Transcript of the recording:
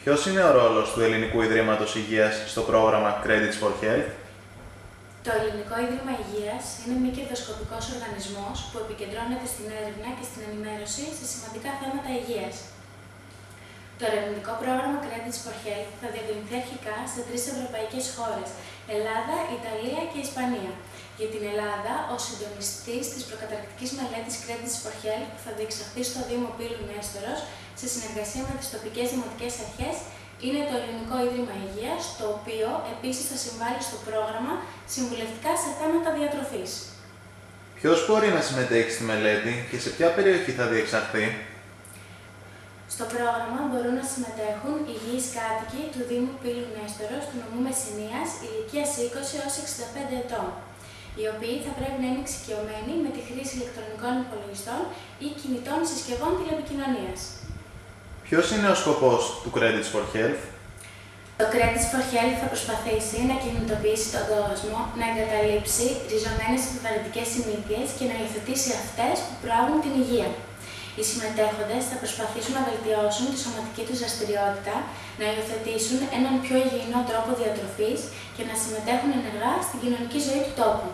Ποιος είναι ο ρόλος του Ελληνικού Ιδρύματος Υγείας στο πρόγραμμα Credits for Health? Το Ελληνικό Ίδρυμα Υγείας είναι μη κερδοσκοπικός οργανισμός που επικεντρώνεται στην έρευνα και στην ενημέρωση σε σημαντικά θέματα υγείας. Το ερευνητικό πρόγραμμα Credits for Health θα διευρυνθεί αρχικά σε 3 ευρωπαϊκές χώρες: Ελλάδα, Ιταλία και Ισπανία. Για την Ελλάδα, ο συντονιστής της προκαταρκτικής μελέτης Credits for Health θα διεξαχθεί στο Δήμο Πύλου Νέστορος σε συνεργασία με τις τοπικές δημοτικές αρχές είναι το Ελληνικό Ίδρυμα Υγείας, το οποίο επίσης θα συμβάλλει στο πρόγραμμα συμβουλευτικά σε θέματα διατροφής. Ποιος μπορεί να συμμετέχει στη μελέτη και σε ποια περιοχή θα διεξαχθεί? Στο πρόγραμμα μπορούν να συμμετέχουν υγιείς κάτοικοι του Δήμου Πύλου Νέστορος του νομού Μεσσηνίας ηλικίας 20 έως 65 ετών, οι οποίοι θα πρέπει να είναι εξοικειωμένοι με τη χρήση ηλεκτρονικών υπολογιστών ή κινητών συσκευών τηλεπικοινωνίας. Ποιος είναι ο σκοπός του Credits for Health? Το Credits for Health θα προσπαθήσει να κινητοποιήσει τον κόσμο, να εγκαταλείψει ριζωμένες επιβαρυντικές συνήθειες και να υιοθετήσει αυτές που προάγουν την υγεία. Οι συμμετέχοντες θα προσπαθήσουν να βελτιώσουν τη σωματική τους δραστηριότητα, να υιοθετήσουν έναν πιο υγιεινό τρόπο διατροφής και να συμμετέχουν ενεργά στην κοινωνική ζωή του τόπου.